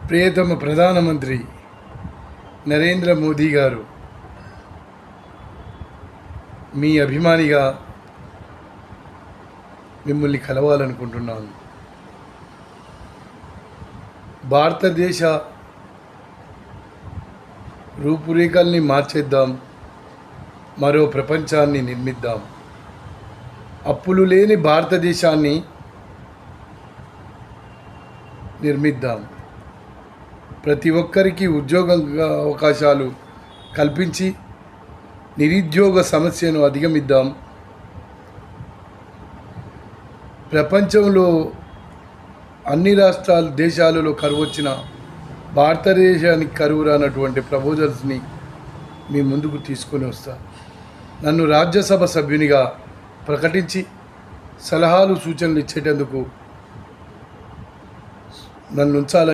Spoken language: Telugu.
ప్రియతమ ప్రధానమంత్రి నరేంద్ర మోదీ గారు మీ అభిమానిగా మిమ్మల్ని కలవాలనుకుంటున్నాను. భారతదేశ రూపురేఖల్ని మార్చేద్దాం, మరో ప్రపంచాన్ని నిర్మిద్దాం. అప్పులు లేని భారతదేశాన్ని నిర్మిద్దాం. ప్రతి ఒక్కరికి ఉద్యోగ అవకాశాలు కల్పించి నిరుద్యోగ సమస్యను అధిగమిద్దాం. ప్రపంచంలో అన్ని దేశాలలో కరువు వచ్చిన భారతదేశానికి కరువు రానటువంటి ప్రపోజల్స్ని మీ ముందుకు తీసుకొని వస్తా. నన్ను రాజ్యసభ సభ్యునిగా ప్రకటించి సలహాలు సూచనలు ఇచ్చేటందుకు నన్ను ఉంచాలని